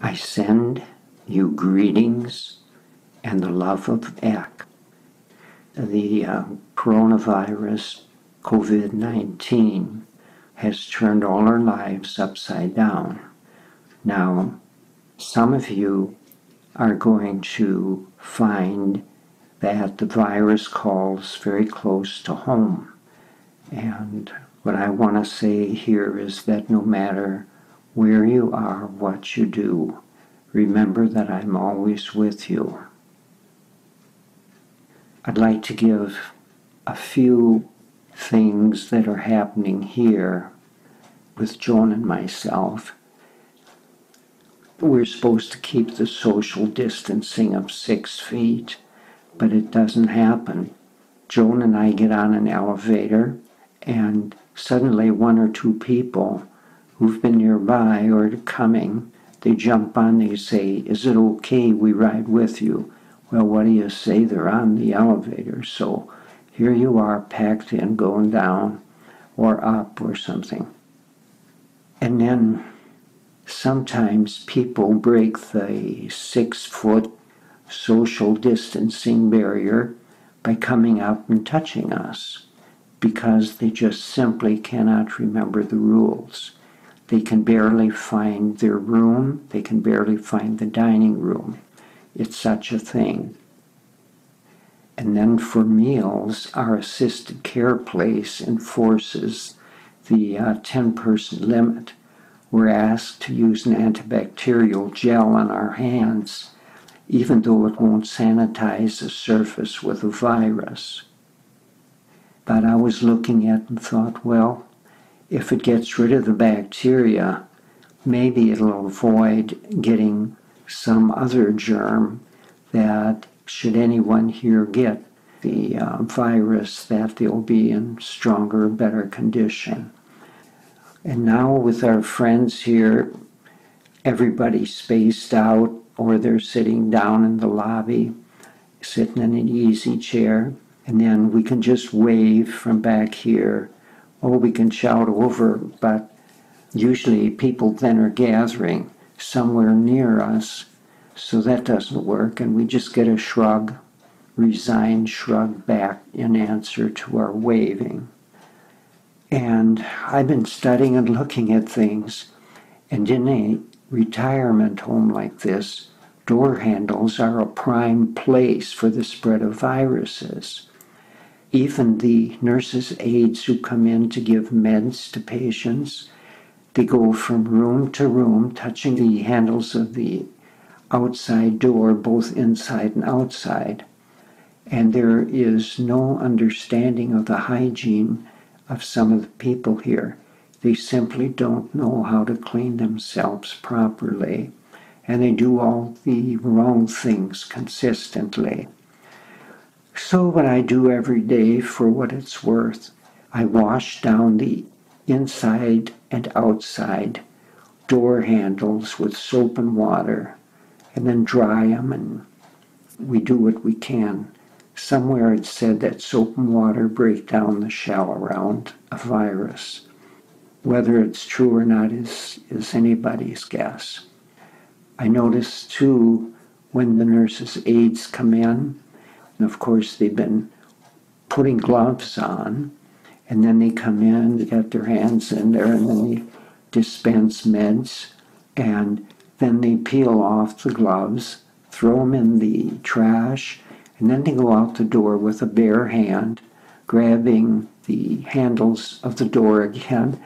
I send you greetings and the love of Ek. The coronavirus, COVID-19, has turned all our lives upside down. Now, some of you are going to find that the virus calls very close to home. And what I want to say here is that no matter where you are, what you do, remember that I'm always with you. I'd like to give a few things that are happening here with Joan and myself. We're supposed to keep the social distancing of 6 feet, but it doesn't happen. Joan and I get on an elevator, and suddenly 1 or 2 people who've been nearby or coming, they jump on, they say, "Is it okay we ride with you?" Well, what do you say? They're on the elevator. So here you are packed in, going down or up or something. And then sometimes people break the 6-foot social distancing barrier by coming up and touching us because they just simply cannot remember the rules. They can barely find their room. They can barely find the dining room. It's such a thing. And then for meals, our assisted care place enforces the 10-person limit. We're asked to use an antibacterial gel on our hands, even though it won't sanitize the surface with a virus. But I was looking at it and thought, well, if it gets rid of the bacteria, maybe it'll avoid getting some other germ that, should anyone here get the virus, that they'll be in stronger, better condition. And now with our friends here, everybody's spaced out, or they're sitting down in the lobby, sitting in an easy chair, and then we can just wave from back here, or we can shout over, but usually people then are gathering somewhere near us, so that doesn't work, and we just get a shrug, resigned shrug back in answer to our waving. And I've been studying and looking at things, and in a retirement home like this, door handles are a prime place for the spread of viruses. Even the nurses' aides who come in to give meds to patients, they go from room to room, touching the handles of the outside door, both inside and outside. And there is no understanding of the hygiene of some of the people here. They simply don't know how to clean themselves properly, and they do all the wrong things consistently. So what I do every day, for what it's worth, I wash down the inside and outside door handles with soap and water, and then dry them, and we do what we can. Somewhere it said that soap and water break down the shell around a virus. Whether it's true or not is anybody's guess. I noticed too, when the nurses' aides come in, and of course they've been putting gloves on, and then they come in, they got their hands in there, and then they dispense meds, and then they peel off the gloves, throw them in the trash, and then they go out the door with a bare hand, grabbing the handles of the door again,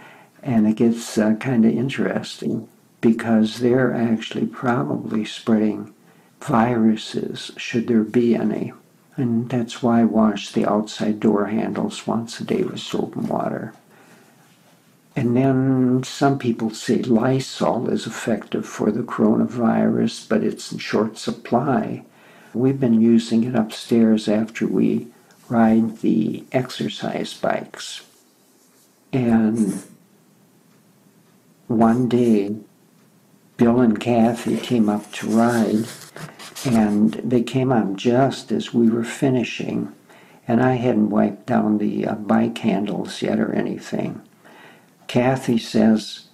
and it gets kind of interesting because they're actually probably spreading viruses, should there be any. And that's why I wash the outside door handles once a day with soap and water. And then some people say Lysol is effective for the coronavirus, but it's in short supply. We've been using it upstairs after we ride the exercise bikes. And one day, Bill and Kathy came up to ride, and they came up just as we were finishing, and I hadn't wiped down the bike handles yet or anything. Kathy says,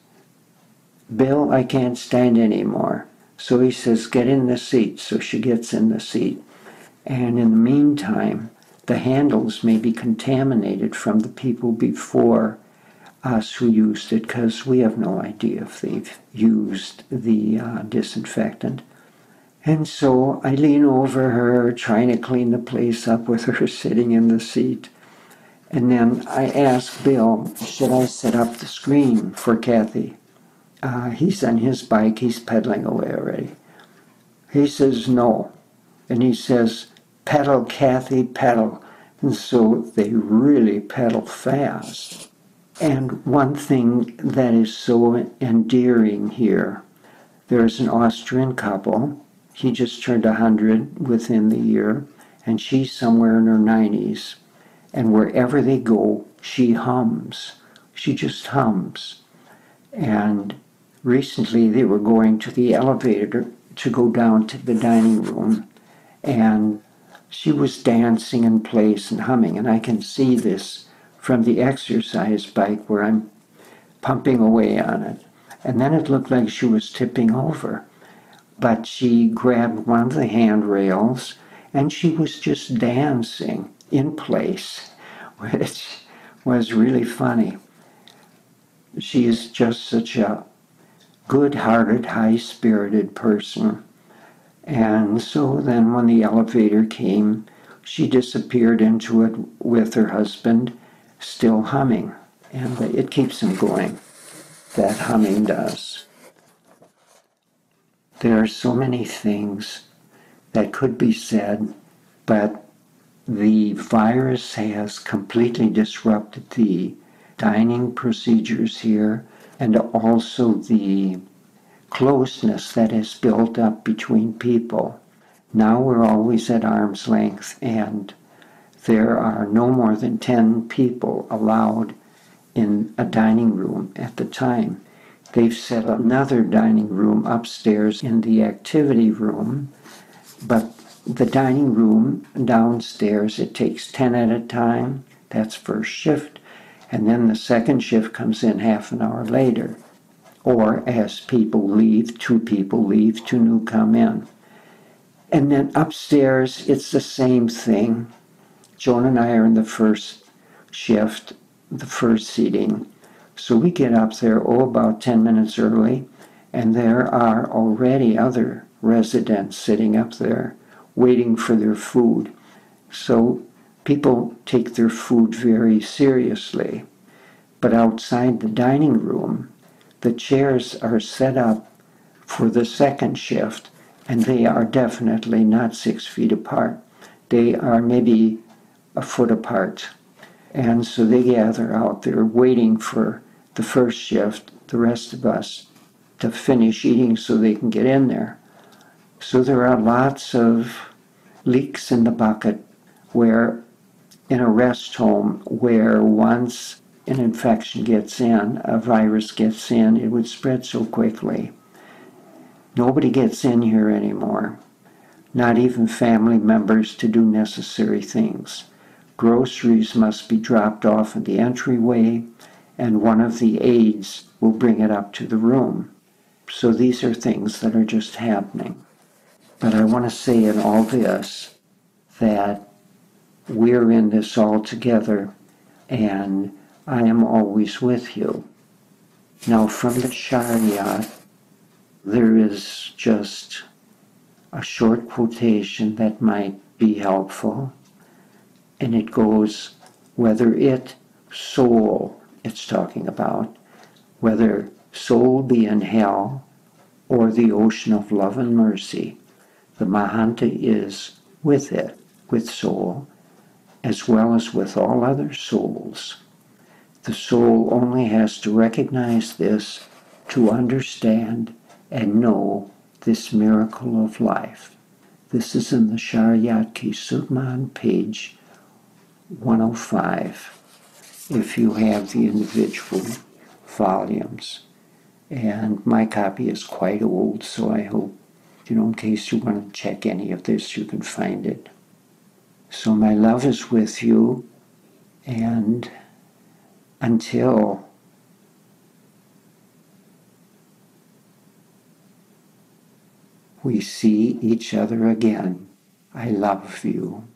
"Bill, I can't stand anymore." So he says, get in the seat. So she gets in the seat. And in the meantime, the handles may be contaminated from the people before us who used it, because we have no idea if they've used the disinfectant. And so I lean over her, trying to clean the place up with her sitting in the seat. And then I ask Bill, should I set up the screen for Kathy? He's on his bike, he's pedaling away already. He says no. And he says, pedal, Kathy, pedal. And so they really pedal fast. And one thing that is so endearing here, there's an Austrian couple. He just turned 100 within the year, and she's somewhere in her 90s. And wherever they go, she hums. She just hums. And recently they were going to the elevator to go down to the dining room, and she was dancing in place and humming. And I can see this from the exercise bike where I'm pumping away on it. And then it looked like she was tipping over. But she grabbed one of the handrails and she was just dancing in place, which was really funny. She is just such a good-hearted, high-spirited person. And so then when the elevator came, she disappeared into it with her husband, still humming. And it keeps him going. That humming does. There are so many things that could be said, but the virus has completely disrupted the dining procedures here, and also the closeness that has built up between people. Now we're always at arm's length, and there are no more than 10 people allowed in a dining room at the time. They've set another dining room upstairs in the activity room, but the dining room downstairs, it takes 10 at a time. That's first shift. And then the second shift comes in half an hour later. Or as people leave, 2 people leave, 2 new come in. And then upstairs, it's the same thing. Joan and I are in the first shift, the first seating. So we get up there, about 10 minutes early, and there are already other residents sitting up there waiting for their food. So people take their food very seriously. But outside the dining room, the chairs are set up for the second shift, and they are definitely not 6 feet apart. They are maybe a foot apart. And so they gather out there waiting for the first shift, the rest of us, to finish eating so they can get in there. So there are lots of leaks in the bucket where in a rest home where once an infection gets in, a virus gets in, it would spread so quickly. Nobody gets in here anymore, not even family members to do necessary things. Groceries must be dropped off in the entryway, and one of the aides will bring it up to the room. So these are things that are just happening. But I want to say in all this that we're in this all together, and I am always with you. Now from the Shariat, there is just a short quotation that might be helpful, and it goes, whether it, soul, it's talking about, whether soul be in hell or the ocean of love and mercy, the Mahanta is with it, with soul, as well as with all other souls. The soul only has to recognize this to understand and know this miracle of life. This is in the Shariat Ki Sutman, page 105, if you have the individual volumes. And my copy is quite old, so I hope, in case you want to check any of this, you can find it. So my love is with you, and until we see each other again. I love you.